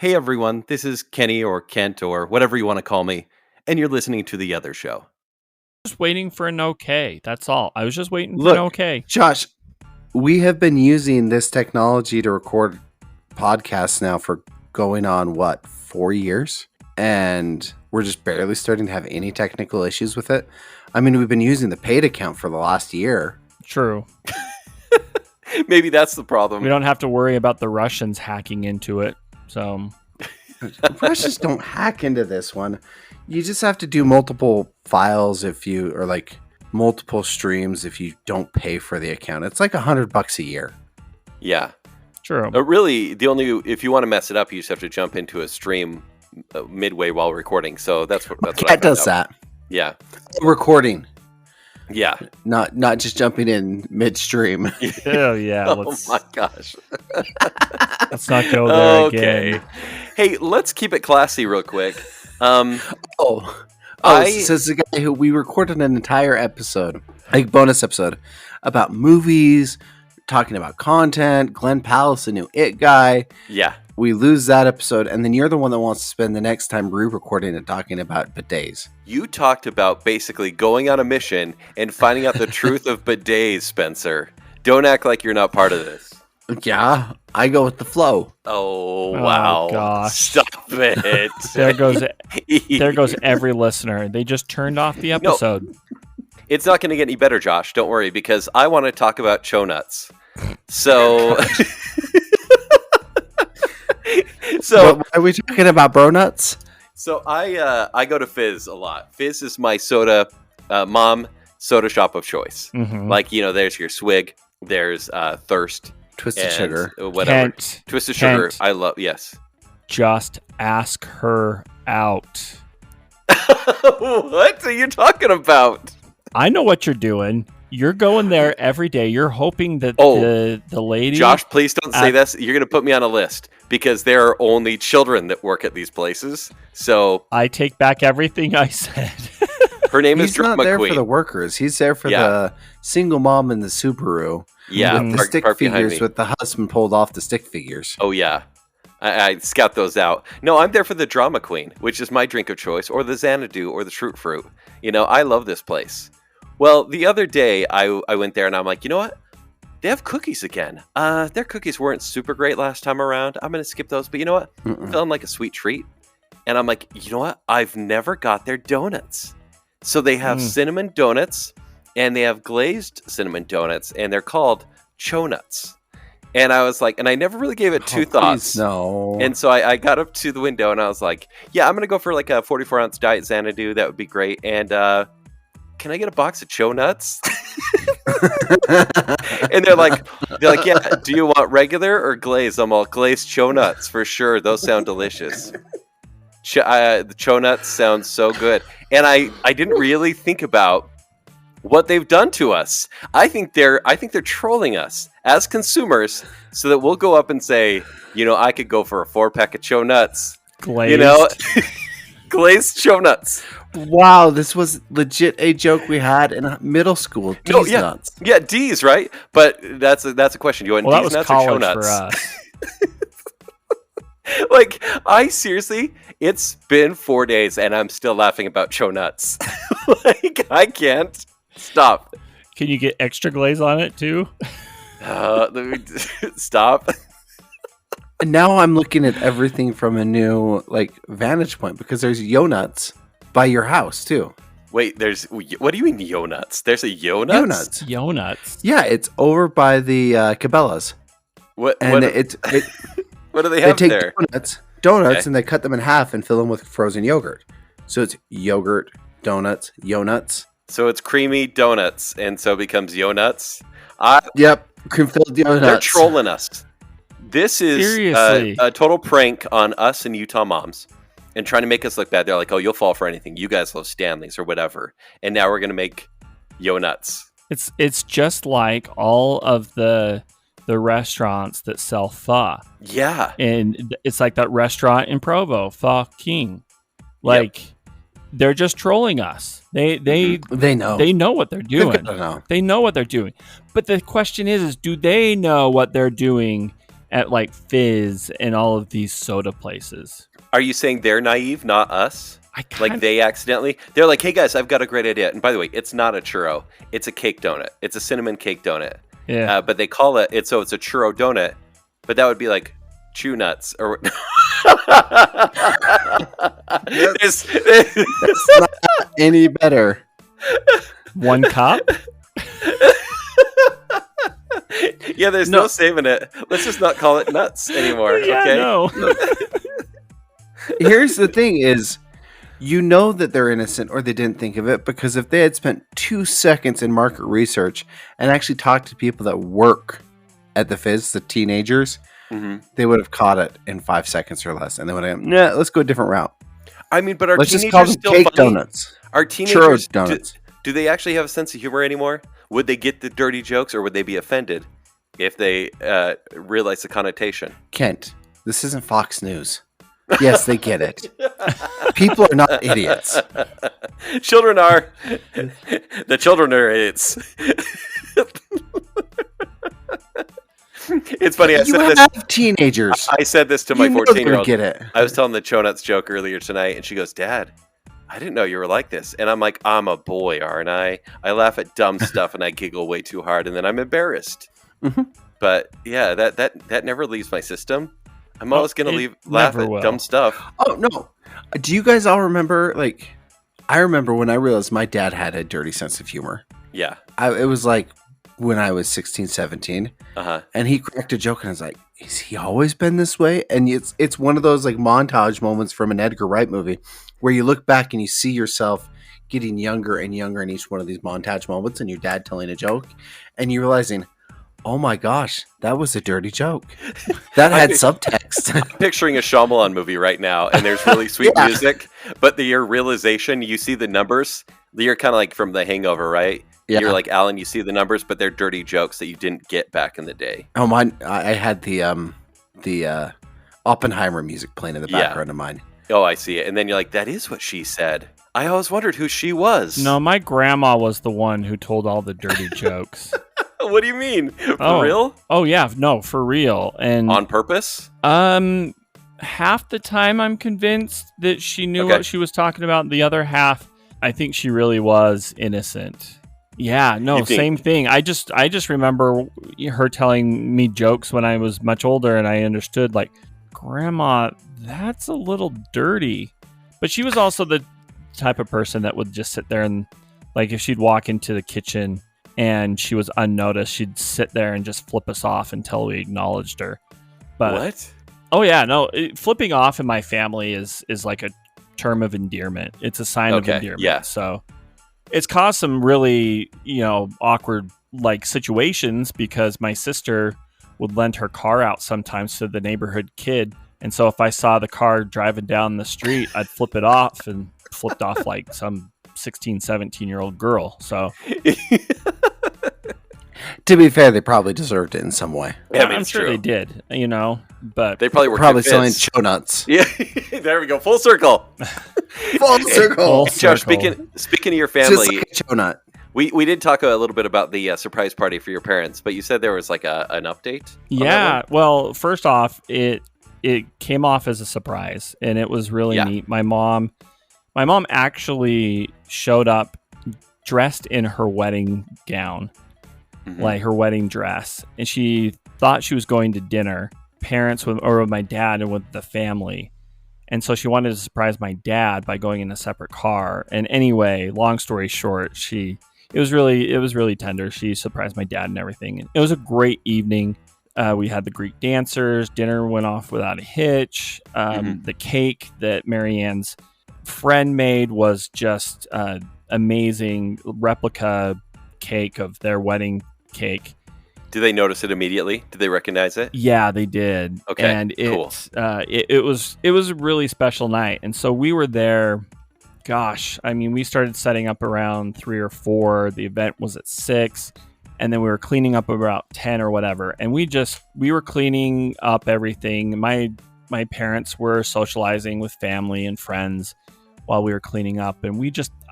Hey everyone, this is Kenny or Kent or whatever you want to call me, and you're listening to The Other Show. Just waiting for an okay. That's all. I was just waiting for Look, an okay. Josh, we have been using this technology to record podcasts now for going on, 4 years? And we're just barely starting to have any technical issues with it. I mean, we've been using the paid account for the last year. True. Maybe that's the problem. We don't have to worry about the Russians hacking into it. So Russians don't hack into this one. You just have to do multiple files or like multiple streams if you don't pay for the account. It's like $100 a year. Yeah. True. Really, if you want to mess it up, you just have to jump into a stream midway while recording. So that's what I does that. Yeah. Recording. Yeah. Not just jumping in midstream. Oh yeah. Oh my gosh. Let's not go there again. Hey, let's keep it classy real quick. So it's the guy who we recorded an entire episode, like bonus episode, about movies, talking about content. Glenn Powell's the new It guy. Yeah. We lose that episode, and then you're the one that wants to spend the next time re-recording it talking about bidets. You talked about basically going on a mission and finding out the truth of bidets, Spencer. Don't act like you're not part of this. Yeah, I go with the flow. Oh wow. Gosh. Stop it. There goes every listener. They just turned off the episode. No, it's not going to get any better, Josh. Don't worry, because I want to talk about Chonuts. So So what are we talking about, bro nuts? So I go to Fizz a lot. Fizz is my soda mom soda shop of choice. Mm-hmm. Like, there's your Swig, there's Thirst, Twisted Sugar, whatever. Twisted Sugar. I love. Yes. Just ask her out. What are you talking about? I know what you're doing. You're going there every day. You're hoping that the lady... Josh, please don't say this. You're going to put me on a list because there are only children that work at these places. So I take back everything I said. Her name is Drama Queen. He's not there Queen. for the workers. He's there for the single mom in the Subaru. Yeah, with the stick figures with the husband pulled off the stick figures. Oh, yeah. I scout those out. No, I'm there for the Drama Queen, which is my drink of choice, or the Xanadu, or the Shroot Fruit. I love this place. Well, the other day, I went there, and I'm like, you know what? They have cookies again. Their cookies weren't super great last time around. I'm going to skip those, but you know what? I'm feeling like a sweet treat. And I'm like, you know what? I've never got their donuts. So they have cinnamon donuts, and they have glazed cinnamon donuts, and they're called Chonuts. And I was like, and I never really gave it two thoughts. No. And so I got up to the window, and I was like, yeah, I'm going to go for like a 44-ounce Diet Xanadu. That would be great. And can I get a box of Chonuts? And they're like, yeah, do you want regular or glazed? I'm all glazed Chonuts for sure. Those sound delicious. The Chonuts sound so good. And I didn't really think about what they've done to us. I think they're trolling us as consumers so that we'll go up and say, I could go for a 4-pack of Chonuts. Glazed. Glazed Chonuts. Wow, this was legit a joke we had in middle school. D's nuts. Yeah, D's, right? But that's a question. Do you want D's nuts or Chonuts? For us. Like, it's been 4 days and I'm still laughing about Chonuts. Like, I can't stop. Can you get extra glaze on it too? Stop. And now I'm looking at everything from a new vantage point because there's Yo-Nuts by your house too. Wait, what do you mean Yo-Nuts? There's a Yo-Nuts? Yo-Nuts. Yo-Nuts. Yeah, it's over by the Cabela's. What do they have there? They take donuts, and they cut them in half and fill them with frozen yogurt. So it's yogurt, donuts, Yo-Nuts. So it's creamy donuts, and so it becomes Yo-Nuts? Yep, cream-filled Yo-Nuts. They're trolling us. This is a total prank on us and Utah moms and trying to make us look bad. They're like, oh, you'll fall for anything. You guys love Stanley's or whatever. And now we're going to make Yo-Nuts. It's just like all of the restaurants that sell pho. Yeah. And it's like that restaurant in Provo, Pho King. They're just trolling us. They know. They know what they're doing. They know what they're doing. But the question is do they know what they're doing at like Fizz and all of these soda places. Are you saying they're naive, not us? Like they accidentally, they're like, hey guys, I've got a great idea. And by the way, it's not a churro. It's a cake donut. It's a cinnamon cake donut. Yeah. But they call it, so it's a churro donut, but that would be like Chonuts or. That's not any better. One cup? Yeah, there's no saving it. Let's just not call it nuts anymore. Yeah, okay. No. Here's the thing is, you know that they're innocent or they didn't think of it, because if they had spent 2 seconds in market research and actually talked to people that work at the Fizz, the teenagers, they would have caught it in 5 seconds or less. And they would have, nah, let's go a different route. I mean, but are let's teenagers just call them still cake funny? donuts. Are teenagers churro donuts? Do they actually have a sense of humor anymore? Would they get the dirty jokes, or would they be offended if they realize the connotation? Kent, this isn't Fox News. Yes, they get it. People are not idiots. Children are. The children are idiots. It's funny. You have teenagers. I said this to my 14-year-old. Get it. I was telling the Chonuts joke earlier tonight, and she goes, "Dad, I didn't know you were like this." And I'm like, "I'm a boy, aren't I? I laugh at dumb stuff and I giggle way too hard, and then I'm embarrassed." But yeah, that never leaves my system. I'm always going to laugh at dumb stuff. Oh, no. Do you guys all remember, like, I remember when I realized my dad had a dirty sense of humor. Yeah. It was like when I was 16, 17. And he cracked a joke and I was like, has he always been this way? And it's one of those like montage moments from an Edgar Wright movie where you look back and you see yourself getting younger and younger in each one of these montage moments, and your dad telling a joke and you realizing, oh my gosh, that was a dirty joke. That had subtext. I'm picturing a Shyamalan movie right now, and there's really sweet music, but your realization, you see the numbers, you're kind of like from The Hangover, right? Yeah. You're like, Alan, you see the numbers, but they're dirty jokes that you didn't get back in the day. Oh, mine, I had the Oppenheimer music playing in the background of mine. Oh, I see it. And then you're like, that is what she said. I always wondered who she was. No, my grandma was the one who told all the dirty jokes. What do you mean? For real? Oh yeah, no, for real. And on purpose? Half the time I'm convinced that she knew what she was talking about. The other half, I think she really was innocent. Yeah, no, same thing. I just remember her telling me jokes when I was much older, and I understood, like, Grandma, that's a little dirty. But she was also the type of person that would just sit there and, like, if she'd walk into the kitchen and she was unnoticed, she'd sit there and just flip us off until we acknowledged her. But what? Oh yeah, no, flipping off in my family is like a term of endearment. It's a sign of endearment. Yeah. So it's caused some really, awkward like situations, because my sister would lend her car out sometimes to the neighborhood kid. And so if I saw the car driving down the street, I'd flip it off, and flipped off like some 16, 17-year-old girl. So to be fair, they probably deserved it in some way. Yeah, I'm sure they did, but they probably were selling Chonuts. Yeah, there we go. Full circle. Full circle. Josh, speaking of your family, just like a Chonut. We did talk a little bit about the surprise party for your parents, but you said there was like an update. Yeah. Well, first off, it came off as a surprise, and it was really neat. My mom actually showed up dressed in her wedding gown, like her wedding dress, and she thought she was going to dinner, with my dad and with the family. And so she wanted to surprise my dad by going in a separate car. And anyway, long story short, it was really tender. She surprised my dad and everything. It was a great evening. We had the Greek dancers. Dinner went off without a hitch. The cake that Marianne's friend made was just amazing replica cake of their wedding cake. Did they notice it immediately? Did they recognize it? Yeah, they did. Okay, and cool. It was a really special night. And so we were there. Gosh, I mean, we started setting up around 3 or 4. The event was at 6, and then we were cleaning up about 10 or whatever. And we were cleaning up everything. My parents were socializing with family and friends while we were cleaning up, and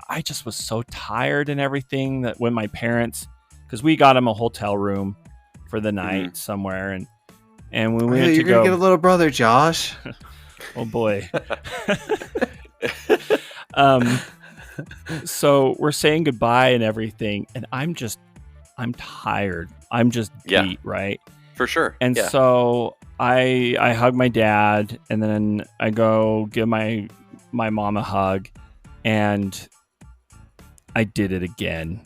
I just was so tired and everything that when my parents, because we got them a hotel room for the night somewhere, and And we went you're gonna get a little brother, Josh. Oh boy. So we're saying goodbye and everything, and I'm tired. I'm just beat, right? For sure. And so I hug my dad, and then I go give my mom a hug, and I did it again.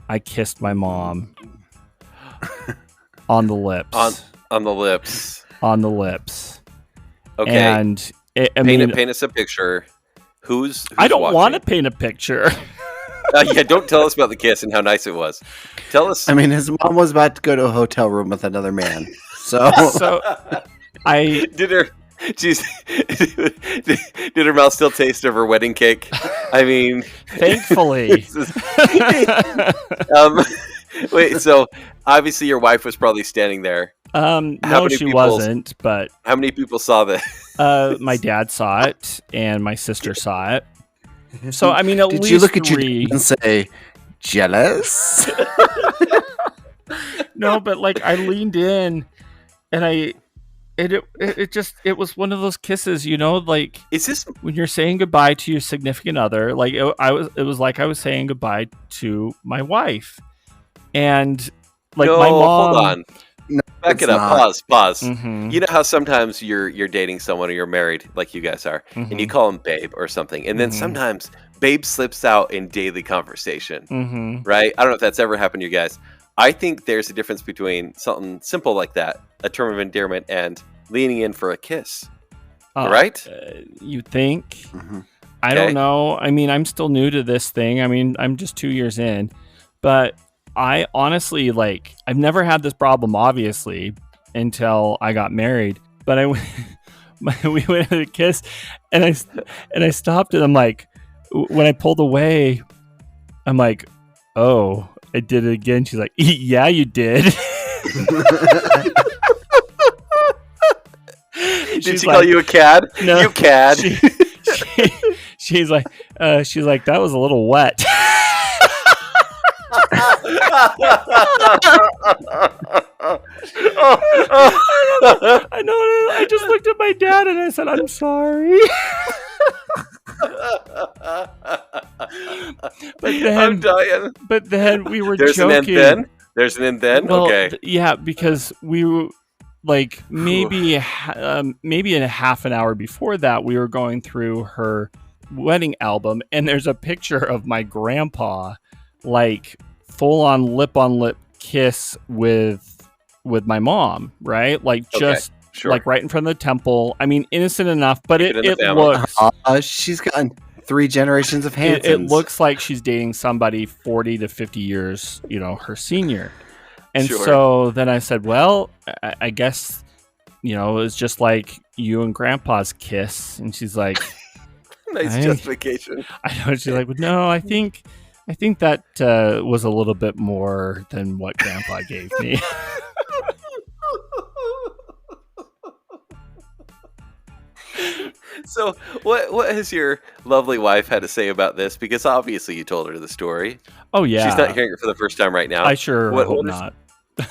I kissed my mom on the lips. On the lips. On the lips. Okay. And paint us a picture. Who's I don't want to paint a picture. Don't tell us about the kiss and how nice it was. Tell us. I mean, his mom was about to go to a hotel room with another man. So I did her. Did her mouth still taste of her wedding cake? I mean, thankfully. Wait. So obviously, your wife was probably standing there. No, she wasn't. But how many people saw this? My dad saw it, and my sister saw it. So I mean, at did least you look at three. you and say, "Jealous"? No, but like I leaned in, and it was one of those kisses, like is this when you're saying goodbye to your significant other? Like it was like I was saying goodbye to my wife, and like my mom. Hold on. No, back it up. Not. Pause. Mm-hmm. You know how sometimes you're dating someone or you're married, like you guys are, and you call him babe or something, and then sometimes babe slips out in daily conversation, right? I don't know if that's ever happened to you guys. I think there's a difference between something simple like that, a term of endearment, and leaning in for a kiss, right? You think? I don't know. I mean, I'm still new to this thing. I mean, I'm just 2 years in, but I honestly, I've never had this problem, obviously, until I got married. But we went to a kiss, and I stopped, and I'm like, when I pulled away, I'm like, oh, I did it again. She's like, yeah, you did. Did she call you a cad? No, you cad. She's like, that was a little wet. I know. I just looked at my dad and I said, "I'm sorry." I'm dying. But then we were There's joking. There's an end then? Well, okay. Yeah, because we were maybe in a half an hour before that, we were going through her wedding album, and there's a picture of my grandpa, full on lip kiss with my mom, right? Sure. Right in front of the temple. I mean, innocent enough, but it looks. She's gotten 3 generations of Hansons. It looks like she's dating somebody 40 to 50 years, her senior. And so then I said, well, I guess, it's just like you and Grandpa's kiss. And she's like, nice justification. I know. She's like, no, I think that was a little bit more than what Grandpa gave me. So what has your lovely wife had to say about this? Because obviously you told her the story. Oh, yeah. She's not hearing it for the first time right now. I sure hope not.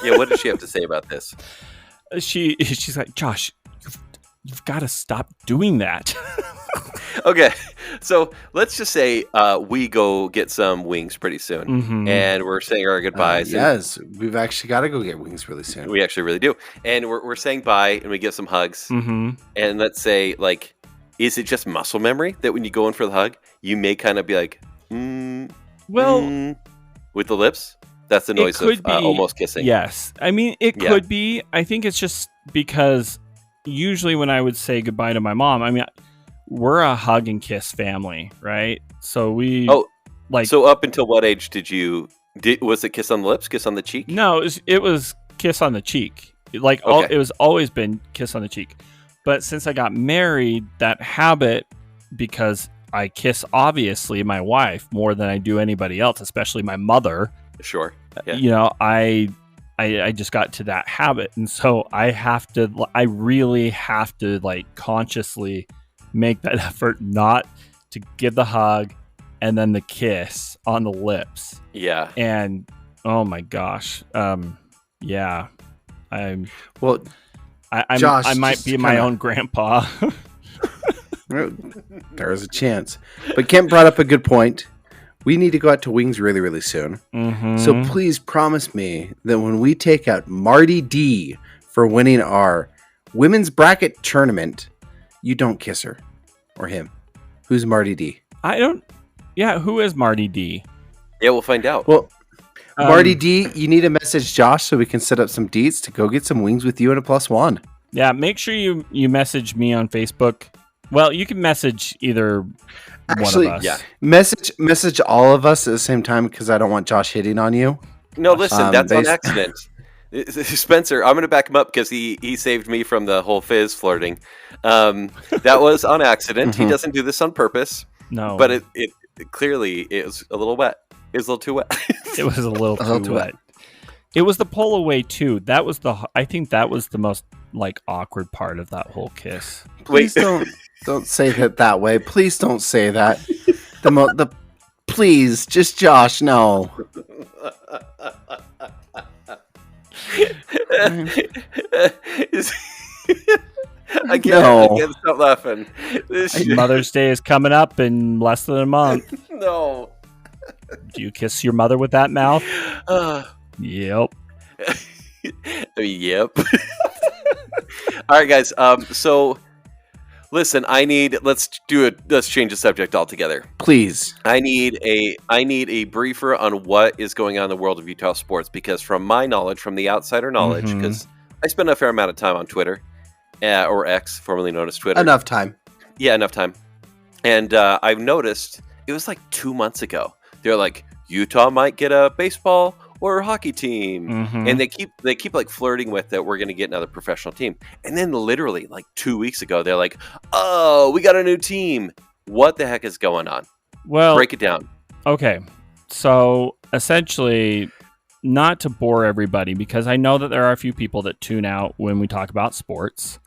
What does she have to say about this? She's like, Josh, you've got to stop doing that. Okay, so let's just say we go get some wings pretty soon, and we're saying our goodbyes. Yes, we've actually got to go get wings really soon. We actually really do, and we're saying bye, and we give some hugs. And let's say, is it just muscle memory that when you go in for the hug, you may kind of be like, with the lips? That's the noise of almost kissing. Yes, I mean it could be. I think it's just because usually when I would say goodbye to my mom, I mean. We're a hug and kiss family, right? So we So up until what age was it kiss on the lips, kiss on the cheek? No, it was kiss on the cheek. It was always been kiss on the cheek. But since I got married, that habit, because I kiss obviously my wife more than I do anybody else, especially my mother. Sure. Yeah. I just got to that habit, and so I really have to consciously make that effort not to give the hug and then the kiss on the lips. Yeah. And oh my gosh. I Well, I might be my own grandpa. There's a chance. But Kent brought up a good point. We need to go out to Wings really, really soon. Mm-hmm. So please promise me that when we take out Marty D for winning our women's bracket tournament, you don't kiss her or him. Who's Marty D? I don't. Yeah, who is Marty D? Yeah, we'll find out. Well, Marty D, you need to message Josh so we can set up some deets to go get some wings with you and a +1. Yeah, make sure you message me on Facebook. Well, you can message either one of us. Yeah. Message all of us at the same time because I don't want Josh hitting on you. No, listen, that's on accident. Spencer, I'm going to back him up because he saved me from the whole Fizz flirting. That was on accident. Mm-hmm. He doesn't do this on purpose. No. But it clearly it was a little wet. It was a little too wet. It was a little too wet. It was the pull away too. I think that was the most awkward part of that whole kiss. Please don't say that way. Please don't say that. Please, just Josh, no. I can't stop laughing. Mother's Day is coming up in less than a month. No. Do you kiss your mother with that mouth? Yep. Yep. All right, guys. So, listen. Let's change the subject altogether. Please. I need a briefer on what is going on in the world of Utah sports because, from my knowledge, from the outsider knowledge, because I spend a fair amount of time on Twitter, or X, formerly known as Twitter. Enough time. Yeah, enough time. And I've noticed it was 2 months ago. They're like, Utah might get a baseball or a hockey team, and they keep flirting with that we're going to get another professional team. And then literally 2 weeks ago, they're like, oh, we got a new team. What the heck is going on? Well, break it down. Okay, so essentially, not to bore everybody, because I know that there are a few people that tune out when we talk about sports,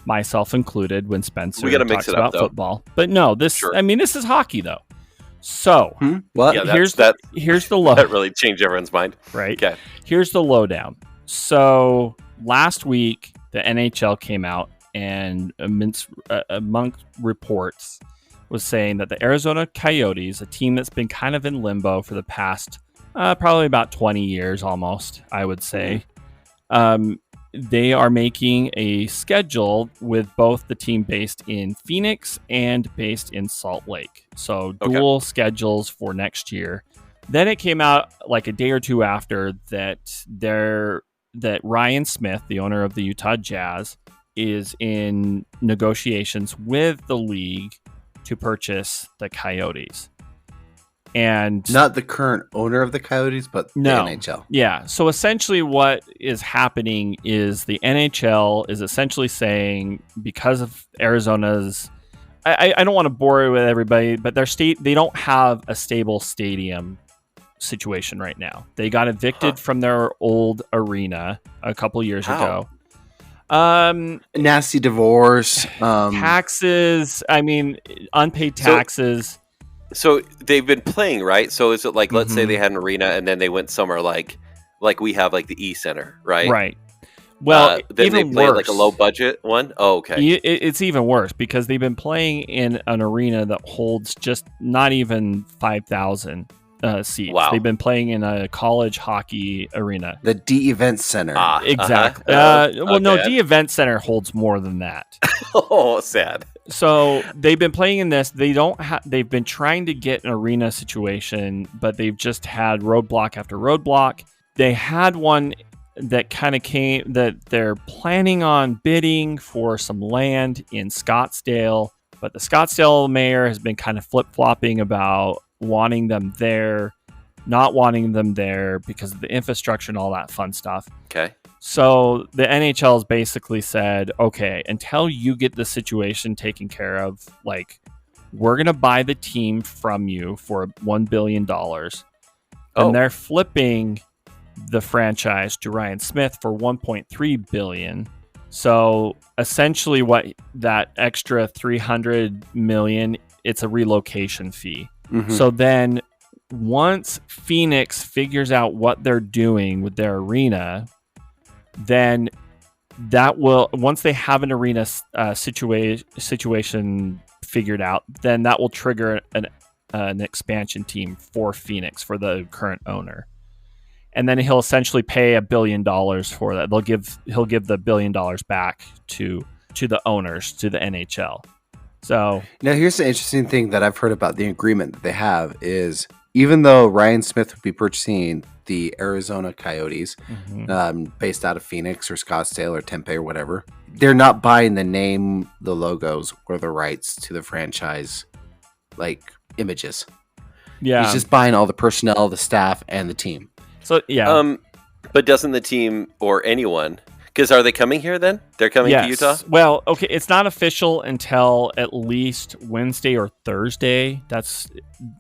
myself included, when Spencer talks about football. But no, this is hockey though. So, what? Yeah, here's the low. That really changed everyone's mind. Right. Okay. Here's the lowdown. So, last week, the NHL came out and amongst reports was saying that the Arizona Coyotes, a team that's been kind of in limbo for the past probably about 20 years almost, I would say, they are making a schedule with both the team based in Phoenix and based in Salt Lake. So dual schedules for next year. Then it came out a day or two after that Ryan Smith, the owner of the Utah Jazz, is in negotiations with the league to purchase the Coyotes. And not the current owner of the Coyotes, but the NHL. Yeah. So essentially what is happening is the NHL is essentially saying, because of Arizona's, I don't want to bore you with everybody, but they don't have a stable stadium situation right now. They got evicted from their old arena a couple years ago. Nasty divorce. Taxes. Unpaid taxes. So they've been playing, right? So is it let's say they had an arena and then they went somewhere like we have the E Center, right? Right. Well, then even they played worse. a low budget one. Oh, okay. It's even worse because they've been playing in an arena that holds just not even 5,000 seats. Wow. They've been playing in a college hockey arena. The D Event Center. Exactly. D Event Center holds more than that. Oh, sad. So they've been playing in this. They've been trying to get an arena situation, but they've just had roadblock after roadblock. They had one that kind of came that they're planning on bidding for some land in Scottsdale, but the Scottsdale mayor has been kind of flip-flopping about wanting them there, not wanting them there because of the infrastructure and all that fun stuff. Okay. So the NHL has basically said, okay, until you get the situation taken care of, we're going to buy the team from you for $1 billion. And they're flipping the franchise to Ryan Smith for $1.3 billion. So essentially what that extra $300 million, it's a relocation fee. So then once Phoenix figures out what they're doing with their arena, then that will, once they have an arena situation figured out, then that will trigger an expansion team for Phoenix, for the current owner. And then he'll essentially pay $1 billion for that. He'll give the $1 billion back to the owners, to the NHL. So now here's the interesting thing that I've heard about the agreement that they have is, even though Ryan Smith would be purchasing the Arizona Coyotes, based out of Phoenix or Scottsdale or Tempe or whatever, they're not buying the name, the logos, or the rights to the franchise, like images. Yeah, he's just buying all the personnel, the staff, and the team. So yeah, but doesn't the team or anyone? Because are they coming here then? They're coming to Utah? Well, okay, it's not official until at least Wednesday or Thursday. That's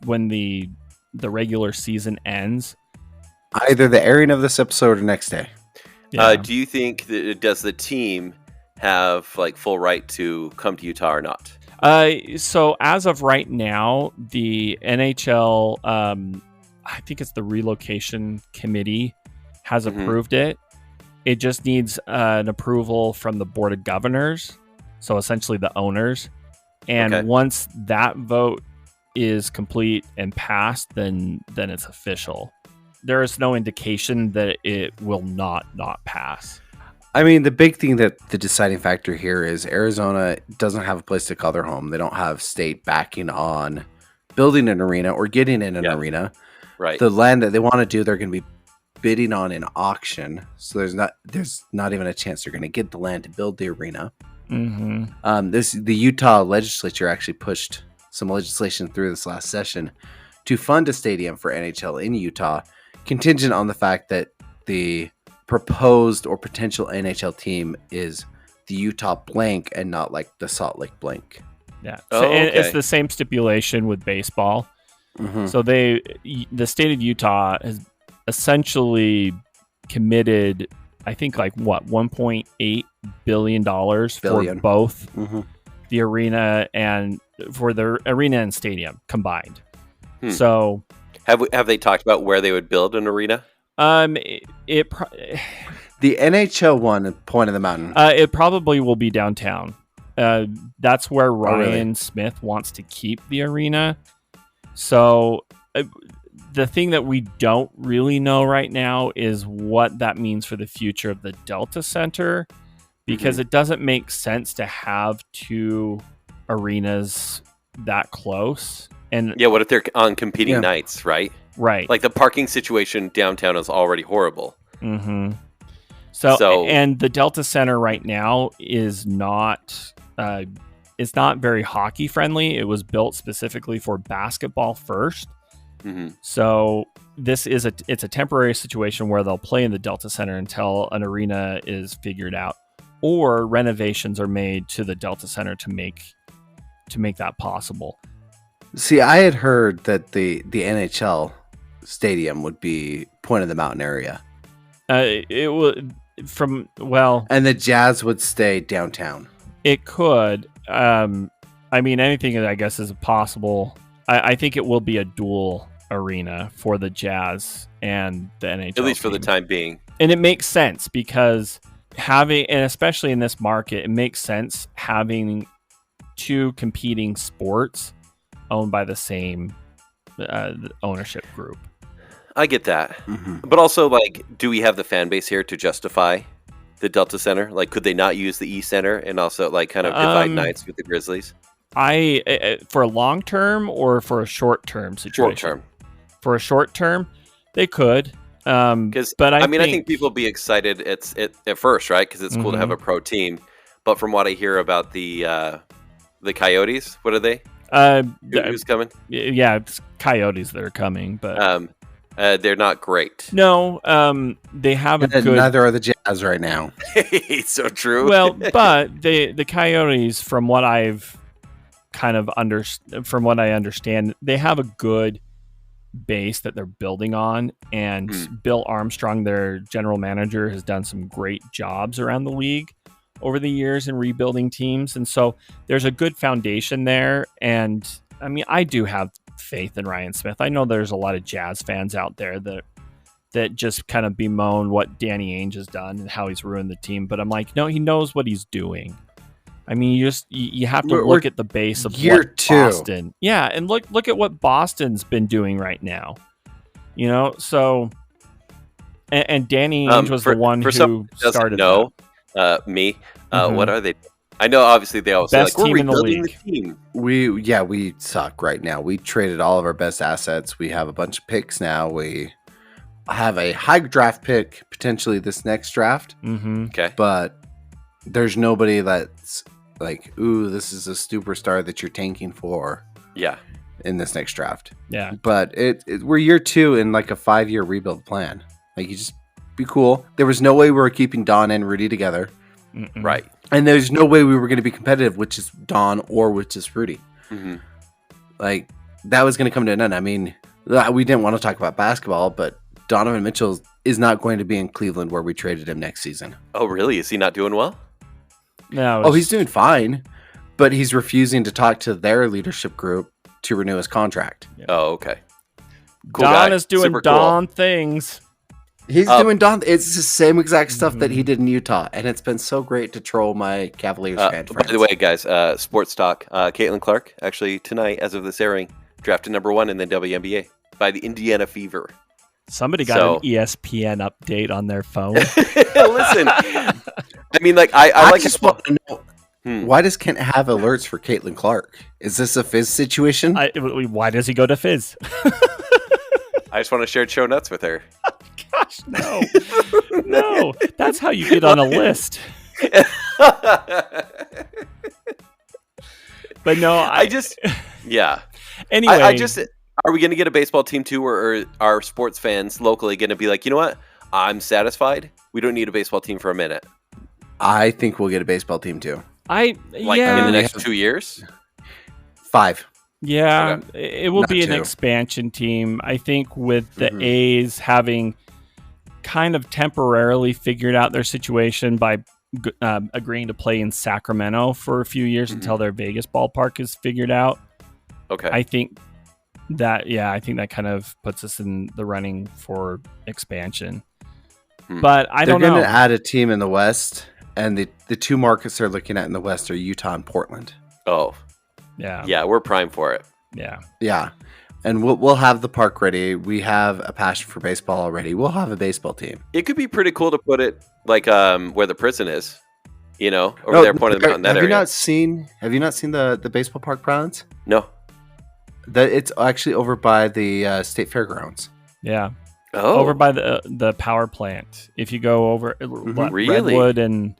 when the regular season ends. Either the airing of this episode or next day. Yeah. Do you think does the team have like full right to come to Utah or not? So as of right now, the NHL, I think it's the relocation committee, has approved it. It just needs an approval from the board of governors, so essentially the owners. And once that vote is complete and passed, then it's official. There is no indication that it will not pass. I mean, the big thing, that the deciding factor here is Arizona doesn't have a place to call their home. They don't have state backing on building an arena or getting in an arena. Right. The land that they want to do, they're going to be bidding on an auction. So there's not even a chance they're going to get the land to build the arena. The Utah legislature actually pushed some legislation through this last session to fund a stadium for NHL in Utah, contingent on the fact that the proposed or potential NHL team is the Utah blank and not like the Salt Lake blank. Yeah. So it's the same stipulation with baseball. So the state of Utah has essentially committed, I think, like $1.8 billion for both the arena and stadium combined. So have they talked about where they would build an arena? The NHL one, Point of the Mountain. It probably will be downtown. That's where Ryan Smith wants to keep the arena. So the thing that we don't really know right now is what that means for the future of the Delta Center, because it doesn't make sense to have two arenas that close. And what if they're on competing nights, right? Right. Like the parking situation downtown is already horrible. So and the Delta Center right now is not very hockey friendly. It was built specifically for basketball first. So this is it's a temporary situation where they'll play in the Delta Center until an arena is figured out, or renovations are made to the Delta Center to make that possible. See, I had heard that the NHL stadium would be Point of the Mountain area. It would and the Jazz would stay downtown. It could. I mean, anything I guess is possible. I think it will be a dual arena for the Jazz and the NHL. At least for the time being. And it makes sense because and especially in this market, it makes sense having two competing sports owned by the same ownership group. I get that. But also, like, do we have the fan base here to justify the Delta Center? Like, could they not use the E Center and also, like, kind of divide nights with the Grizzlies? For a long term or for a short term situation? Short term. For a short term, they could. But I think people will be excited at first, right? Because it's cool to have a pro team. But from what I hear about the Coyotes, what are they? Who's coming? Yeah, it's Coyotes that are coming, but they're not great. No, they have a good. Neither are the Jazz right now. It's so true. Well, but the Coyotes, from what I've from what I understand, they have a good base that they're building on, and Bill Armstrong, their general manager, has done some great jobs around the league over the years in rebuilding teams, and so there's a good foundation there. And I mean, I do have faith in Ryan Smith. I know there's a lot of Jazz fans out there that that just kind of bemoan what Danny Ainge has done and how he's ruined the team. But I'm like, no, he knows what he's doing. I mean, you have to look at the base of year what 2. Boston. Yeah, and look at what Boston's been doing right now. You know, so and Danny Ainge was the one who started. No, me. What are they? I know. Obviously, they always best say like, team we're in the rebuilding league. the team. We suck right now. We traded all of our best assets. We have a bunch of picks now. We have a high draft pick potentially this next draft. Mm-hmm. Okay, but there's nobody that's like, ooh, this is a superstar that you're tanking for. Yeah. In this next draft. Yeah. But we're year 2 in like a 5-year rebuild plan. Like, you just be cool. There was no way we were keeping Don and Rudy together. Mm-mm. Right. And there's no way we were going to be competitive, which is Don or which is Rudy. Mm-hmm. Like, that was going to come to an end. I mean, we didn't want to talk about basketball, but Donovan Mitchell is not going to be in Cleveland where we traded him next season. Oh, really? Is he not doing well? No. He's doing fine, but he's refusing to talk to their leadership group to renew his contract. Yeah. Oh, okay. Cool Don guy. is doing Super Don things. He's doing Don. It's the same exact stuff that he did in Utah, and it's been so great to troll my Cavaliers fan friends. By the way, guys, sports talk. Caitlin Clark, actually tonight, as of this airing, drafted number 1 in the WNBA by the Indiana Fever. Somebody got an ESPN update on their phone. Listen, I mean, like I like just want to know. Why does Kent have alerts for Caitlin Clark? Is this a Fizz situation? Why does he go to Fizz? I just want to share Chonuts with her. Gosh, no. No, that's how you get on a list. But no, yeah. Anyway. Are we going to get a baseball team too, or are sports fans locally going to be like, you know what? I'm satisfied. We don't need a baseball team for a minute. I think we'll get a baseball team too. In the next 2 years? 5. Yeah, okay. It will Not be an 2. expansion team. I think with the A's having kind of temporarily figured out their situation by agreeing to play in Sacramento for a few years until their Vegas ballpark is figured out. Okay. I think that kind of puts us in the running for expansion. But I don't know. They're going to add a team in the West, and the 2 markets they're looking at in the West are Utah and Portland. Oh. Yeah. Yeah, we're primed for it. Yeah. Yeah. And we'll have the park ready. We have a passion for baseball already. We'll have a baseball team. It could be pretty cool to put it like where the prison is, over there, point of the mountain. That area. Have you not seen the baseball park, Browns? No. That it's actually over by the state fairgrounds. Yeah. Oh. Over by the power plant. If you go over Really? Redwood and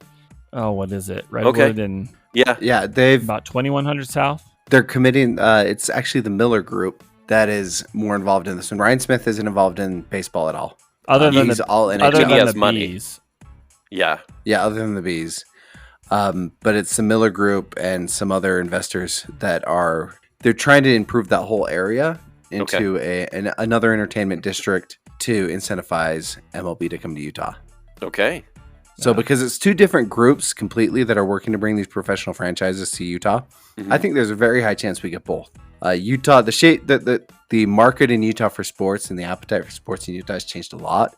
what is it? Redwood and yeah, they've about 2100 South. They're committing. It's actually the Miller Group that is more involved in this one. Ryan Smith isn't involved in baseball at all. He's all in other it. than He has the money. bees. Yeah. Yeah, other than the bees. But it's the Miller Group and some other investors that they're trying to improve that whole area into another entertainment district to incentivize MLB to come to Utah. Okay. So because it's 2 different groups completely that are working to bring these professional franchises to Utah, I think there's a very high chance we get both. Utah, the market in Utah for sports and the appetite for sports in Utah has changed a lot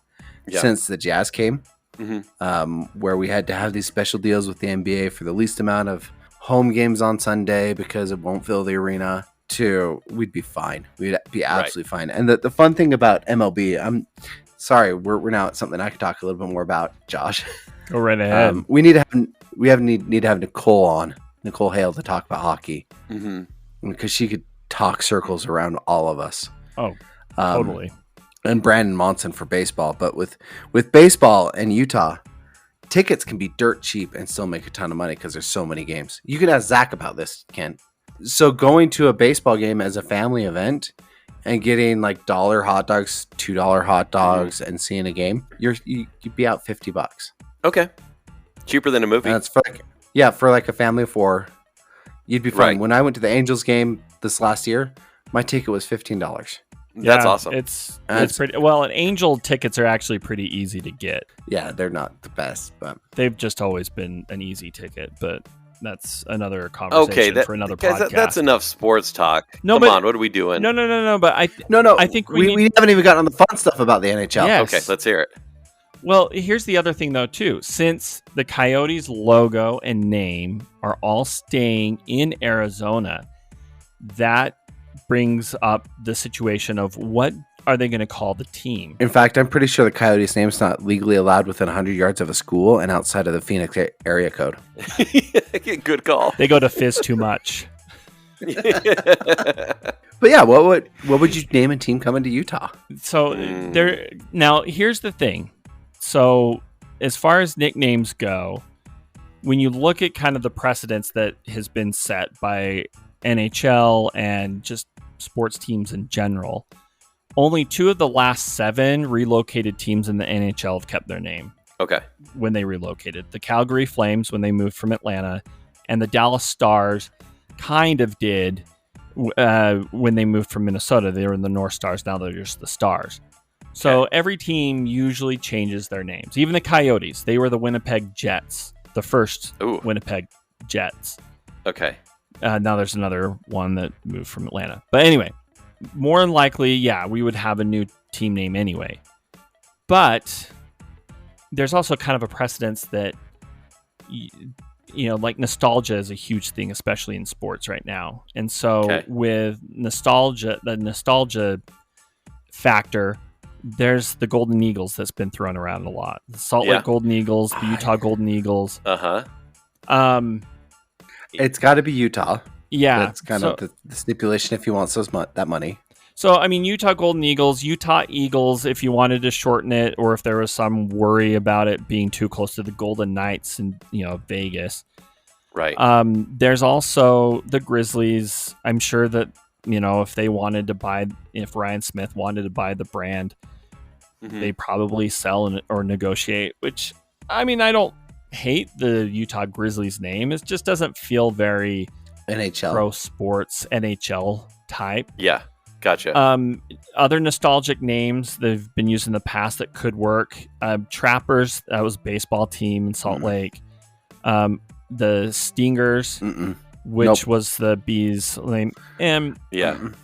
since the Jazz came, where we had to have these special deals with the NBA for the least amount of home games on Sunday because it won't fill the arena. We'd be fine. We'd be absolutely fine. And the fun thing about MLB, I'm sorry, we're now at something I could talk a little bit more about, Josh. Go right ahead. We need to have Nicole Hale to talk about hockey because she could talk circles around all of us. Oh, totally. And Brandon Monson for baseball, but with baseball and Utah, tickets can be dirt cheap and still make a ton of money because there's so many games. You could ask Zach about this, Ken. So going to a baseball game as a family event and getting like $1 hot dogs, $2 hot dogs, and seeing a game, you'd be out $50. Okay. Cheaper than a movie. And it's for like a family of 4, you'd be fine. Right. When I went to the Angels game this last year, my ticket was $15. That's awesome. It's pretty well. And Angel tickets are actually pretty easy to get. Yeah, they're not the best, but They've just always been an easy ticket. But that's another conversation for another guys, podcast. that's enough sports talk. No, Come on, what are we doing? No. But I think we haven't even gotten on the fun stuff about the NHL. Yes. Okay, let's hear it. Well, here's the other thing, though, too. Since the Coyotes logo and name are all staying in Arizona, that brings up the situation of what are they going to call the team? In fact, I'm pretty sure the Coyotes name's not legally allowed within 100 yards of a school and outside of the Phoenix area code. Good call. They go to Fizz too much. But yeah, what would you name a team coming to Utah? So now here's the thing. So as far as nicknames go, when you look at kind of the precedence that has been set by NHL and just sports teams in general, only 2 of the last 7 relocated teams in the NHL have kept their name. Okay. When they relocated. The Calgary Flames when they moved from Atlanta, and the Dallas Stars kind of did when they moved from Minnesota. They were in the North Stars. Now they're just the Stars. So every team usually changes their names. Even the Coyotes, they were the Winnipeg Jets, the first Winnipeg Jets. Okay. Now there's another one that moved from Atlanta. But anyway, more than likely, yeah, we would have a new team name anyway. But there's also kind of a precedence that, like nostalgia is a huge thing, especially in sports right now. And so with nostalgia, the nostalgia factor, there's the Golden Eagles that's been thrown around a lot. The Salt Lake Golden Eagles, the Utah Golden Eagles. It's got to be Utah. Yeah. That's kind of the stipulation if he wants that money. So, I mean, Utah Golden Eagles, Utah Eagles, if you wanted to shorten it, or if there was some worry about it being too close to the Golden Knights in, Vegas. Right. There's also the Grizzlies. I'm sure that, if Ryan Smith wanted to buy the brand, they probably sell or negotiate, which, I mean, I don't hate the Utah Grizzlies name. It just doesn't feel very NHL pro sports NHL type. Yeah. Gotcha. Other nostalgic names that have been used in the past that could work. Trappers, that was a baseball team in Salt Lake. The Stingers, which was the Bees name. No,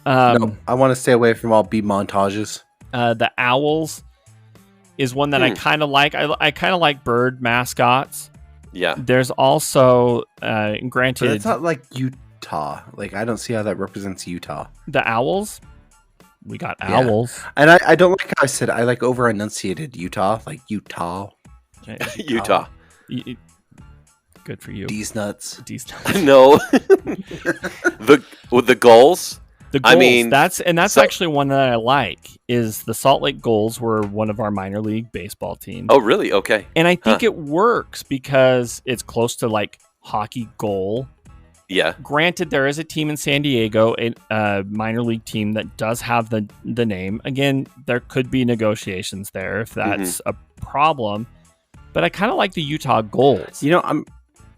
I want to stay away from all bee montages. The Owls is one that I kind of like. I kind of like bird mascots. Yeah. There's also, granted... But it's not like Utah. Like, I don't see how that represents Utah. The Owls? We got owls. And I don't like how I said I like over enunciated Utah. Like Utah. Utah. Good for you. D's nuts. No. the Gulls. The Gulls. I mean, that's actually one that I like. Is the Salt Lake Gulls were one of our minor league baseball teams. Oh, really? Okay. And I think it works because it's close to like hockey goal. Yeah. Granted, there is a team in San Diego, a minor league team that does have the name. Again, there could be negotiations there if that's a problem. But I kind of like the Utah Gulls. I'm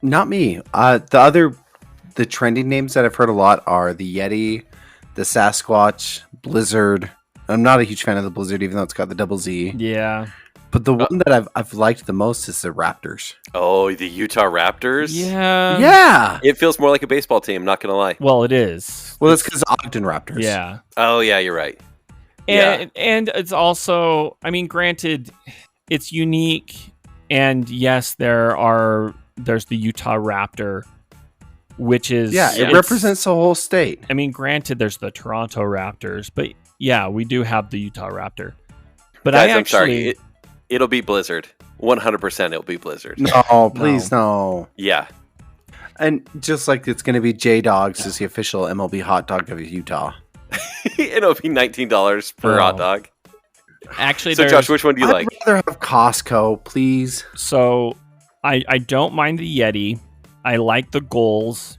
not me. The trending names that I've heard a lot are the Yeti, the Sasquatch, Blizzard. I'm not a huge fan of the Blizzard, even though it's got the double Z. Yeah. But the one that I've liked the most is the Raptors. Oh, the Utah Raptors? Yeah. Yeah. It feels more like a baseball team, not going to lie. Well, it is. Well, it's because Ogden Raptors. Yeah. Oh, yeah, you're right. And it's also, I mean, granted, it's unique. And yes, there's the Utah Raptor, which is... Yeah, it represents the whole state. I mean, granted, there's the Toronto Raptors, but yeah, we do have the Utah Raptor. But Guys, I'm sorry. It'll be Blizzard. 100% it'll be Blizzard. No, please, no. Yeah. And just like it's going to be J-Dogs is the official MLB hot dog of Utah. It'll be $19 per hot dog. Actually, so Josh, which one do you like? I'd rather have Costco, please. So I don't mind the Yeti. I like the Gulls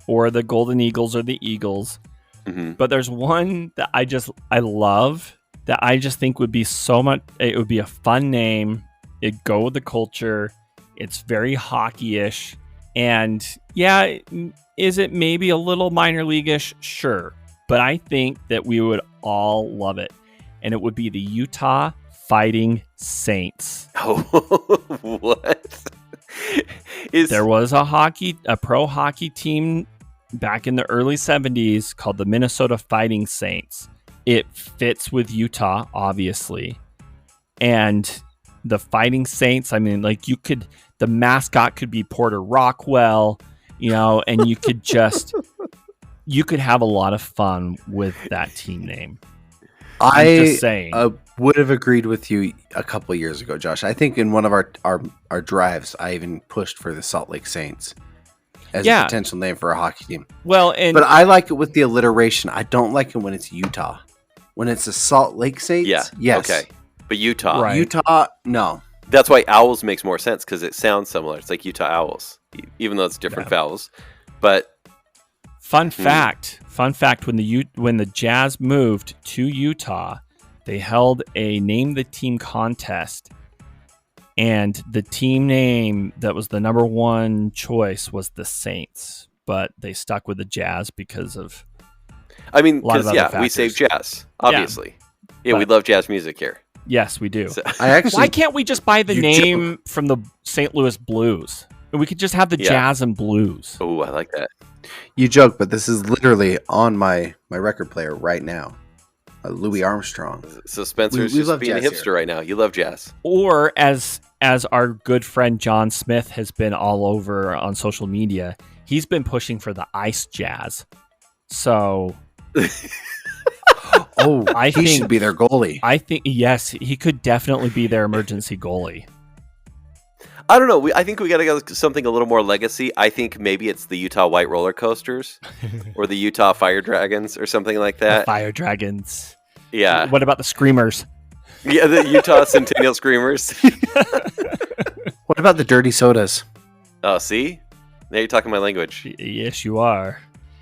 or the Golden Eagles or the Eagles. But there's one that I love that I just think would be so much. It would be a fun name. It'd go with the culture. It's very hockey-ish. And yeah, is it maybe a little minor league-ish? Sure. But I think that we would all love it. And it would be the Utah Fightin Saints. Oh, what? There was a pro hockey team back in the early 70s called the Minnesota Fighting Saints. It fits with Utah, obviously. And the Fighting Saints, I mean, like the mascot could be Porter Rockwell, and you could you could have a lot of fun with that team name. I'm just saying. Would have agreed with you a couple of years ago, Josh. I think in one of our drives, I even pushed for the Salt Lake Saints as a potential name for a hockey team. Well, but I like it with the alliteration. I don't like it when it's Utah. When it's the Salt Lake Saints, yes. Okay. But Utah. Right. Utah, no. That's why Owls makes more sense because it sounds similar. It's like Utah Owls, even though it's different vowels. But fun fact, when the Jazz moved to Utah, they held a name the team contest, and the team name that was the number one choice was the Saints, but they stuck with the Jazz because of we save jazz, obviously. Yeah, we love jazz music here. Yes, we do. So, why can't we just buy the name from the St. Louis Blues? We could just have the Jazz and Blues. Oh, I like that. You joke, but this is literally on my record player right now. Louis Armstrong. So Spencer's just being a hipster here. Right now. You love jazz. Or as our good friend John Smith has been all over on social media, he's been pushing for the ice jazz. So I think he should be their goalie. I think yes, he could definitely be their emergency goalie. I don't know. I think we got to go something a little more legacy. I think maybe it's the Utah White Roller Coasters or the Utah Fire Dragons or something like that. The Fire Dragons. Yeah. What about the Screamers? Yeah, the Utah Centennial Screamers. What about the Dirty Sodas? Oh, see? Now you're talking my language. Yes, you are.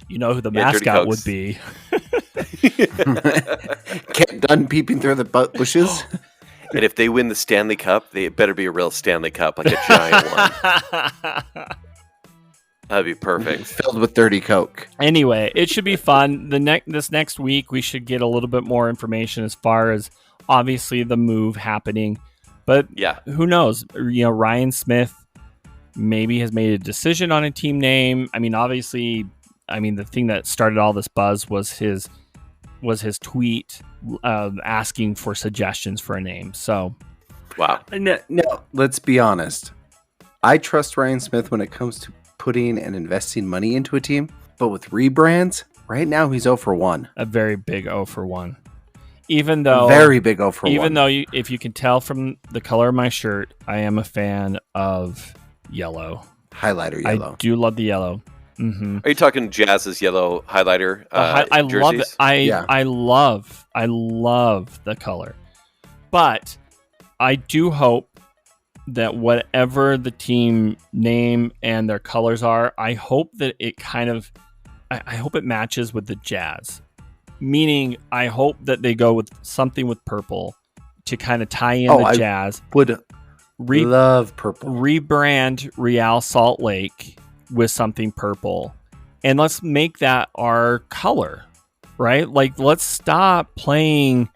You know who the mascot would be. Get done peeping through the bushes. And if they win the Stanley Cup, it better be a real Stanley Cup, like a giant one. That'd be perfect. Filled with dirty Coke. Anyway, it should be fun. This next week, we should get a little bit more information as far as, obviously, the move happening. But who knows? Ryan Smith maybe has made a decision on a team name. I mean, obviously, the thing that started all this buzz was his tweet asking for suggestions for a name. So, wow. No, let's be honest. I trust Ryan Smith when it comes to putting and investing money into a team, but with rebrands, right now he's 0 for 1. A very big 0 for 1. Even though very big 0 for 1. Even though if you can tell from the color of my shirt, I am a fan of yellow. Highlighter yellow. I do love the yellow. Mm-hmm. Are you talking Jazz's yellow highlighter? I jerseys? love it. I love the color, but I do hope that whatever the team name and their colors are, I hope that it I hope it matches with the Jazz. Meaning, I hope that they go with something with purple to kind of tie in the Jazz. Would love purple. Rebrand Real Salt Lake with something purple, and let's make that our color, right? Like, let's stop playing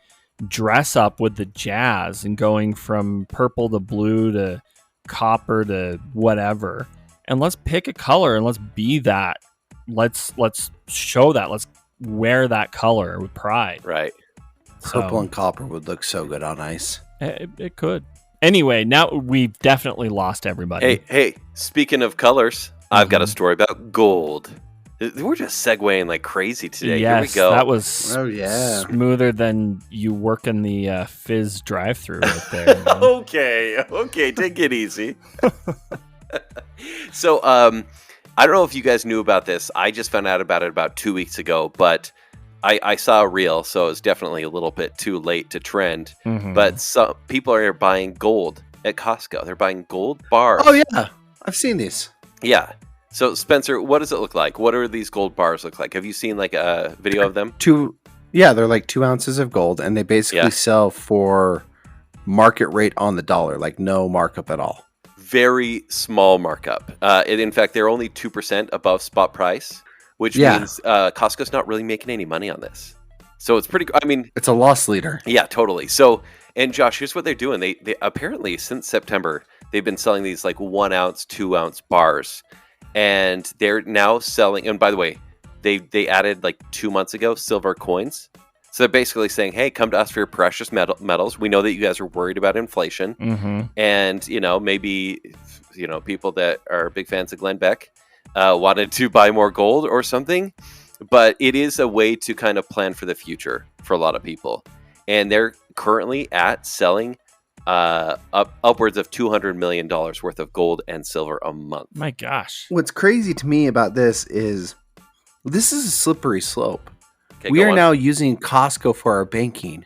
dress up with the Jazz and going from purple to blue to copper to whatever, and let's pick a color and let's be that. Let's show that. Let's wear that color with pride. Right. Purple and copper would look so good on ice. It could. Anyway, now we've definitely lost everybody. Hey, speaking of colors, I've got a story about gold. We're just segueing like crazy today. Yes, here we go. That was smoother than you working the Fizz drive-thru right there. Okay, take it easy. So, I don't know if you guys knew about this. I just found out about it about 2 weeks ago, but I saw a reel, so it's definitely a little bit too late to trend. Mm-hmm. But some people are buying gold at Costco. They're buying gold bars. Oh, yeah. I've seen these. Yeah. So, Spencer, what does it look like? What are these gold bars look like? Have you seen like a video of them? They're like 2 ounces of gold, and they basically sell for market rate on the dollar, like no markup at all. Very small markup. In fact, they're only 2% above spot price, which means Costco's not really making any money on this. So it's pretty. I mean, It's a loss leader. yeah, totally. So, and Josh, here's what they're doing. They apparently since September they've been selling these like 1 ounce, 2 ounce bars, and they're now selling. And by the way, they added like 2 months ago silver coins. So they're basically saying, hey, come to us for your precious metals. We know that you guys are worried about inflation. Mm-hmm. And, maybe, people that are big fans of Glenn Beck wanted to buy more gold or something. But it is a way to kind of plan for the future for a lot of people. And they're currently at selling upwards of $200 million worth of gold and silver a month. My gosh. What's crazy to me about this is a slippery slope. Okay, We are now using Costco for our banking.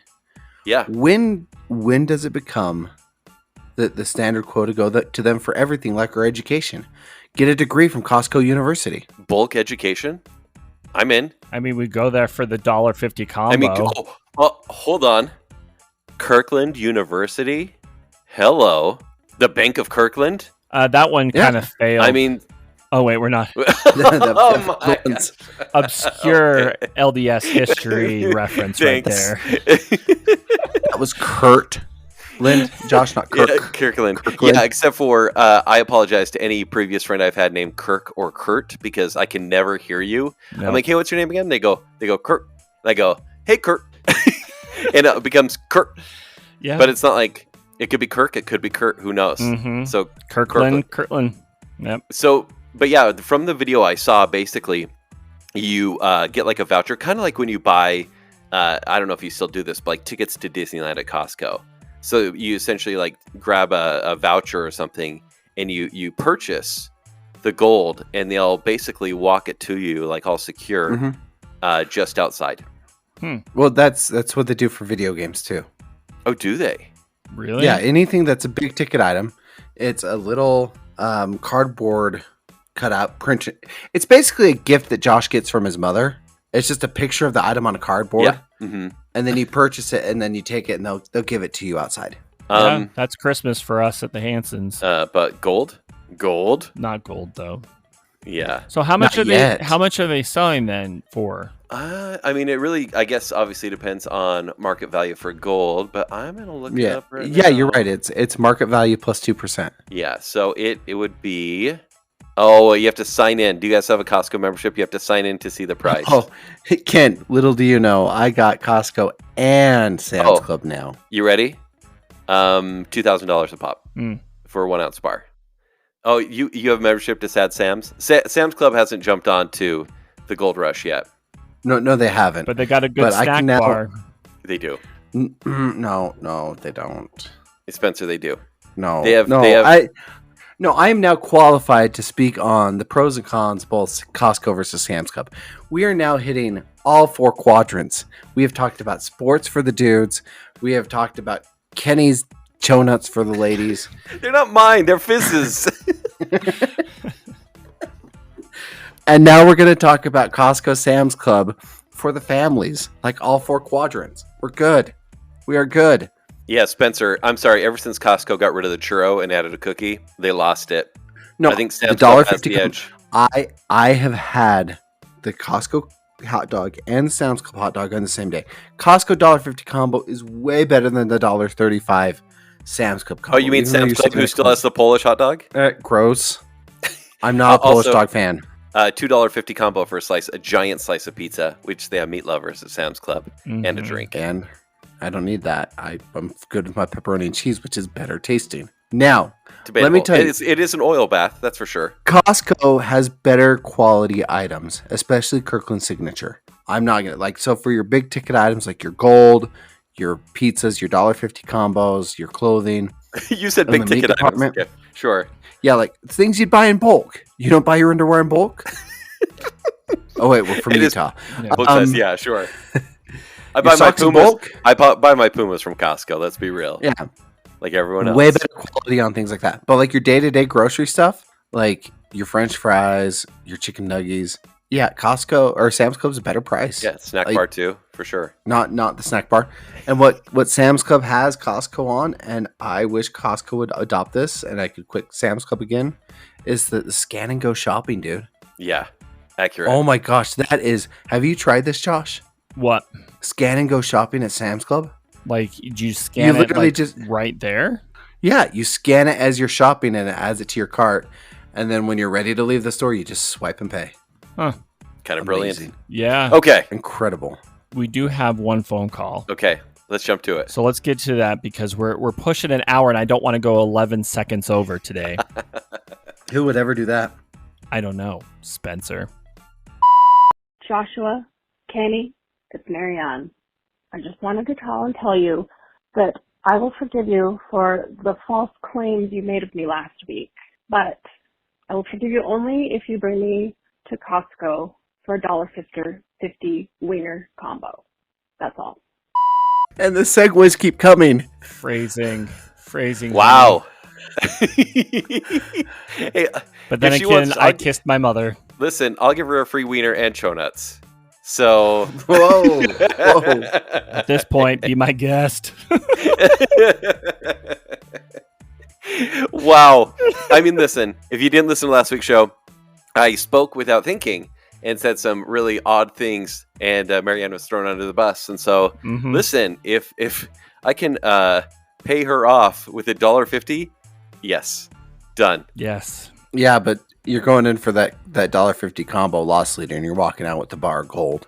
Yeah. When does it become the standard quote to go to them for everything, like our education? Get a degree from Costco University. Bulk education. I'm in. I mean, we go there for the $1.50 combo. Hold on. Kirkland University. Hello. The Bank of Kirkland. That one kind of failed. I mean, oh wait, we're not. Oh my gosh. Obscure Okay. LDS history reference right there. That was Kurt. Lind, Josh, not Kirk. Yeah, Kirkland. Kirkland. Yeah, except for I apologize to any previous friend I've had named Kirk or Kurt because I can never hear you. No. I'm like, hey, what's your name again? They go, Kurt. I go, hey, Kurt. And it becomes Kurt. Yeah. But it's not like it could be Kirk, it could be Kurt. Who knows? Mm-hmm. So Kirkland. Yep. So, but yeah, from the video I saw, basically, you get like a voucher, kind of like when you buy, I don't know if you still do this, but like tickets to Disneyland at Costco. So you essentially like grab a voucher or something, and you purchase the gold, and they'll basically walk it to you like all secure, just outside. Well, that's what they do for video games too. Oh, do they? Really? Yeah, anything that's a big ticket item, it's a little cardboard cutout print. It's basically a gift that Josh gets from his mother. It's just a picture of the item on a cardboard. Yeah. Mm-hmm. And then you purchase it, and then you take it, and they'll give it to you outside. Yeah, that's Christmas for us at the Hansons. But gold, Not gold though. yeah. So how much Not are yet. they? How much are they selling then for? I mean, it really, I guess, obviously depends on market value for gold, but I'm gonna look it Yeah, up right now. yeah, you're right. It's market value plus 2%. Yeah, so it would be. Oh, you have to sign in. Do you guys have a Costco membership? You have to sign in to see the price. Oh, Ken, little do you know, I got Costco and Sam's Club now. You ready? $2,000 a pop for a 1 ounce bar. Oh, you have a membership to Sad Sam's? Sam's Club hasn't jumped on to the Gold Rush yet. No, they haven't. But they got a good snack bar. They do. No, they don't. Spencer, they do. No, They have. I am now qualified to speak on the pros and cons, both Costco versus Sam's Club. We are now hitting all 4 quadrants. We have talked about sports for the dudes. We have talked about Kenny's Chonuts for the ladies. They're not mine. They're Fizz's. And now we're going to talk about Costco Sam's Club for the families, like all 4 quadrants. We're good. We are good. Yeah, Spencer, I'm sorry. Ever since Costco got rid of the churro and added a cookie, they lost it. No, I think Sam's the Club has $1.50 the edge. I have had the Costco hot dog and the Sam's Club hot dog on the same day. Costco $1.50 combo is way better than the $1.35 Sam's Club combo. Oh, you mean even though Sam's you're Club, sitting who still has the Polish hot dog? Gross. I'm not a Polish dog fan. $2.50 combo for a giant slice of pizza, which they have meat lovers at Sam's Club, and a drink. And I don't need that. I'm good with my pepperoni and cheese, which is better tasting. Now, let me tell you. It is an oil bath, that's for sure. Costco has better quality items, especially Kirkland Signature. I'm not going to, so for your big ticket items, like your gold, your pizzas, your $1.50 combos, your clothing. You said in big the ticket meat items. department. Okay, sure. Yeah, like things you'd buy in bulk. You don't buy your underwear in bulk? Oh, wait, we're from Utah. Bulk size, yeah, sure. I Your buy my socks in Pumas. bulk? I buy my Pumas from Costco, let's be real. Yeah. Like everyone else. Way better quality on things like that. But like your day-to-day grocery stuff, like your French fries, your chicken nuggies, yeah, Costco or Sam's Club's a better price. Yeah, snack bar too, for sure. Not the snack bar. And what Sam's Club has Costco on, and I wish Costco would adopt this and I could quit Sam's Club again, is the scan and go shopping, dude. Yeah, accurate. Oh my gosh, that is. Have you tried this, Josh? What? Scan and go shopping at Sam's Club? Like, you scan literally it just right there? Yeah, you scan it as you're shopping and it adds it to your cart. And then when you're ready to leave the store, you just swipe and pay. Huh. Kind of brilliant. Yeah. Okay. Incredible. We do have one phone call. Okay. Let's jump to it. So let's get to that because we're pushing an hour and I don't want to go 11 seconds over today. Who would ever do that? I don't know. Spencer. Joshua, Kenny, it's Marianne. I just wanted to call and tell you that I will forgive you for the false claims you made of me last week, but I will forgive you only if you bring me to Costco for a $1.50 wiener combo. That's all. And the segues keep coming. Phrasing. Wow. Hey, but then again, I kissed my mother. Listen, I'll give her a free wiener and chonuts. So, whoa. At this point, be my guest. Wow. I mean, listen, if you didn't listen to last week's show, I spoke without thinking and said some really odd things, and Marianne was thrown under the bus. And so, listen, if I can pay her off with $1.50, yes, done. Yes. Yeah, but you're going in for that $1.50 combo loss leader, and you're walking out with the bar of gold.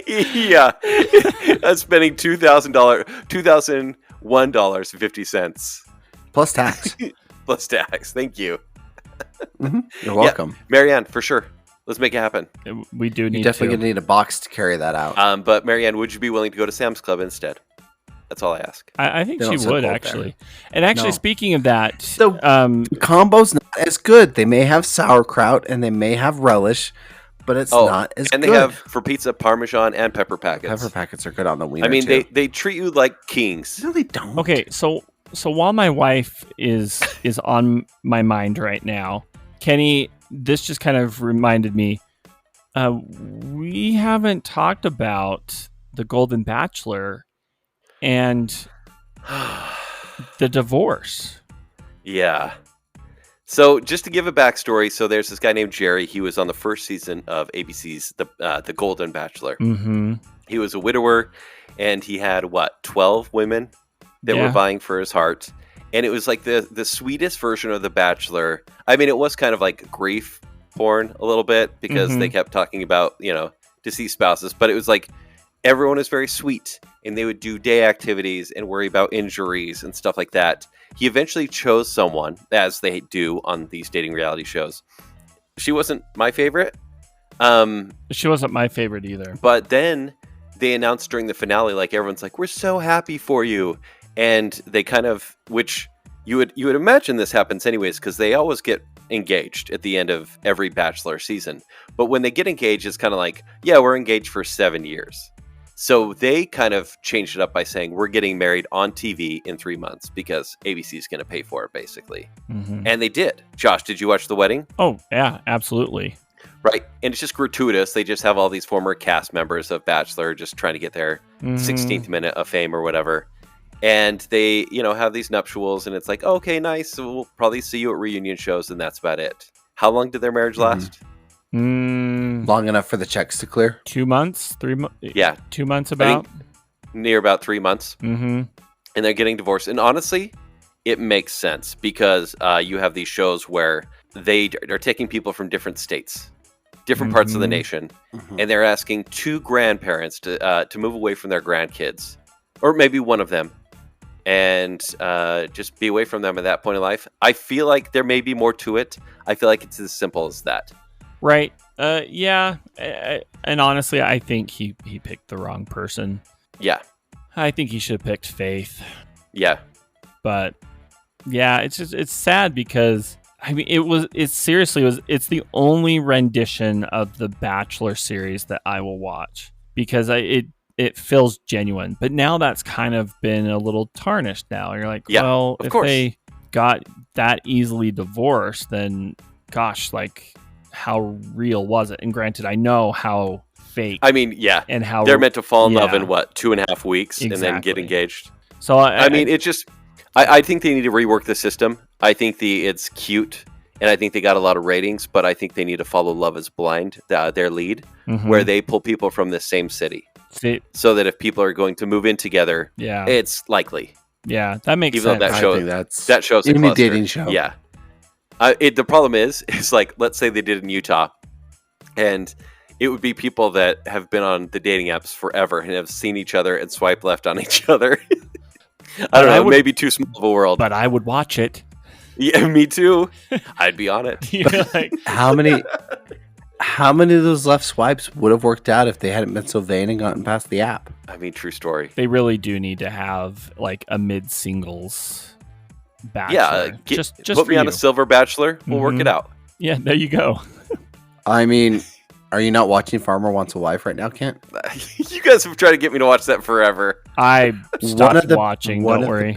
Yeah, I'm spending $2,001.50 plus tax. Plus tax. Thank you. You're welcome, Marianne. For sure, let's make it happen. We do need. You're definitely gonna need a box to carry that out. But Marianne, would you be willing to go to Sam's Club instead? That's all I ask. I think she would actually. And actually, speaking of that, the combo's not as good. They may have sauerkraut and they may have relish, but it's not as good. And they have for pizza Parmesan and pepper packets. Pepper packets are good on the wiener. I mean, too. they treat you like kings. No, they don't. Okay, so while my wife is on my mind right now, Kenny, this just kind of reminded me. We haven't talked about the Golden Bachelor and the divorce. Yeah. So just to give a backstory, so there's this guy named Jerry. He was on the first season of ABC's The Golden Bachelor. Mm-hmm. He was a widower, and he had 12 women that were vying for his heart, and it was like the sweetest version of The Bachelor. I mean, it was kind of like grief porn a little bit because they kept talking about deceased spouses, but it was like everyone was very sweet, and they would do day activities and worry about injuries and stuff like that. He eventually chose someone, as they do on these dating reality shows. She wasn't my favorite. She wasn't my favorite either. But then they announced during the finale, like everyone's like, "We're so happy for you," and they kind of, which you would imagine this happens anyways, because they always get engaged at the end of every Bachelor season. But when they get engaged, it's kind of like, yeah, we're engaged for 7 years. So they kind of changed it up by saying, we're getting married on TV in 3 months because ABC is going to pay for it, basically. And they did. Josh, did you watch the wedding? Oh, yeah, absolutely. Right. And it's just gratuitous. They just have all these former cast members of Bachelor just trying to get their 16th minute of fame or whatever. And they, have these nuptials, and it's like, oh, okay, nice. So we'll probably see you at reunion shows, and that's about it. How long did their marriage last? Long enough for the checks to clear? 2 months, 3 months. Yeah. 2 months about. Near about 3 months. And they're getting divorced. And honestly, it makes sense because you have these shows where they are taking people from different states, different parts of the nation, and they're asking two grandparents to move away from their grandkids, or maybe one of them, and just be away from them at that point in life. I feel like there may be more to it. I feel like it's as simple as that. Right. Yeah. And honestly, I think he picked the wrong person. Yeah. I think he should have picked Faith. Yeah. But yeah, it's sad because I mean it's the only rendition of the Bachelor series that I will watch because it feels genuine. But now that's kind of been a little tarnished now. You're like, well, if they got that easily divorced, then gosh, like how real was it? And granted, I know how fake. I mean, yeah. And how they're meant to fall in love in 2.5 weeks and then get engaged. So I mean, it's just I think they need to rework the system. I think it's cute and I think they got a lot of ratings, but I think they need to follow Love is Blind, their lead, where they pull people from the same city. So that if people are going to move in together, it's likely. Yeah, that makes sense. Even though that show's a any dating show. Yeah. The problem is like, let's say they did in Utah, and it would be people that have been on the dating apps forever and have seen each other and swipe left on each other. I don't know, maybe too small of a world. But I would watch it. Yeah, me too. I'd be on it. Like, how many of those left swipes would have worked out if they hadn't been so vain and gotten past the app? I mean, true story. They really do need to have like a mid-singles bachelor. Yeah, just put me on a silver bachelor. We'll work it out. Yeah, there you go. I mean, are you not watching Farmer Wants a Wife right now, Kent? You guys have tried to get me to watch that forever. I stopped watching, don't worry.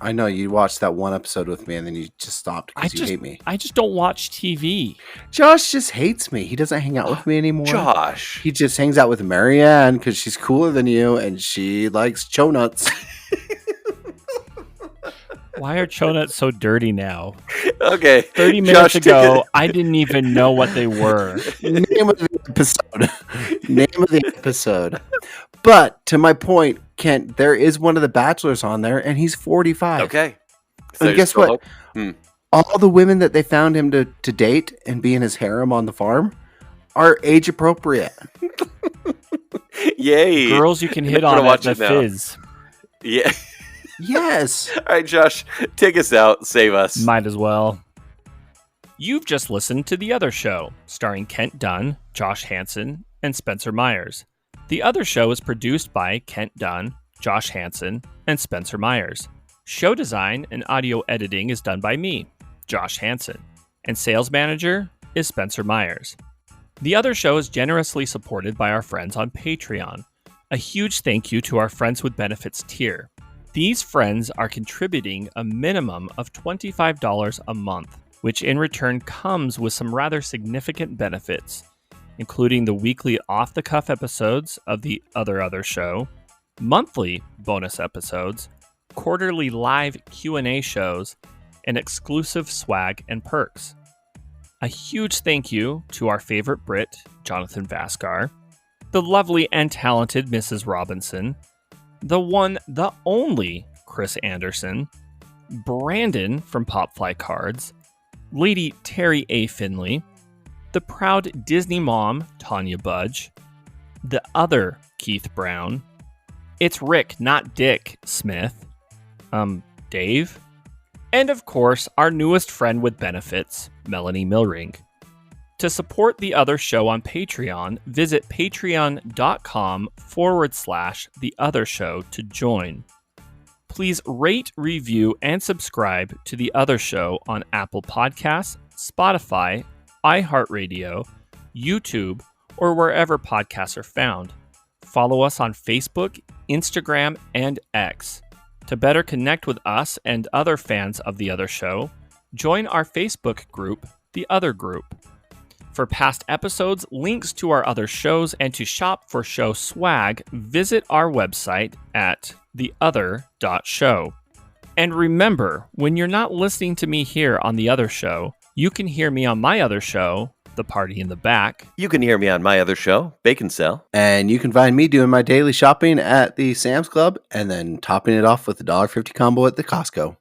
I know, you watched that one episode with me and then you just stopped because you hate me. I just don't watch TV. Josh just hates me. He doesn't hang out with me anymore. Josh. He just hangs out with Marianne because she's cooler than you and she likes Chonuts. Why are Chonuts so dirty now? Okay. 30 minutes ago, I didn't even know what they were. Name of the episode. But to my point, Kent, there is one of the bachelors on there, and he's 45. Okay. So and guess what? All the women that they found him to date and be in his harem on the farm are age appropriate. Yay. Girls you can hit on at the Fizz. Yeah. Yes. All right, Josh, take us out. Save us. Might as well. You've just listened to The Other Show, starring Kent Dunn, Josh Hansen, and Spencer Myers. The Other Show is produced by Kent Dunn, Josh Hansen, and Spencer Myers. Show design and audio editing is done by me, Josh Hansen, and sales manager is Spencer Myers. The Other Show is generously supported by our friends on Patreon. A huge thank you to our Friends with Benefits tier. These friends are contributing a minimum of $25 a month, which in return comes with some rather significant benefits, including the weekly off-the-cuff episodes of the Other Show, monthly bonus episodes, quarterly live Q&A shows, and exclusive swag and perks. A huge thank you to our favorite Brit, Jonathan Vaskar, the lovely and talented Mrs. Robinson, the one, the only Chris Anderson, Brandon from Popfly Cards, Lady Terry A. Finley, the proud Disney mom, Tanya Budge, the other Keith Brown, it's Rick, not Dick Smith, Dave, and of course, our newest friend with benefits, Melanie Milring. To support The Other Show on Patreon, visit patreon.com/The Other Show to join. Please rate, review, and subscribe to The Other Show on Apple Podcasts, Spotify, iHeartRadio, YouTube, or wherever podcasts are found. Follow us on Facebook, Instagram, and X. To better connect with us and other fans of The Other Show, join our Facebook group, The Other Group. For past episodes, links to our other shows, and to shop for show swag, visit our website at theother.show. And remember, when you're not listening to me here on The Other Show, you can hear me on my other show, The Party in the Back. You can hear me on my other show, Bacon Cell. And you can find me doing my daily shopping at the Sam's Club and then topping it off with the $1.50 combo at the Costco.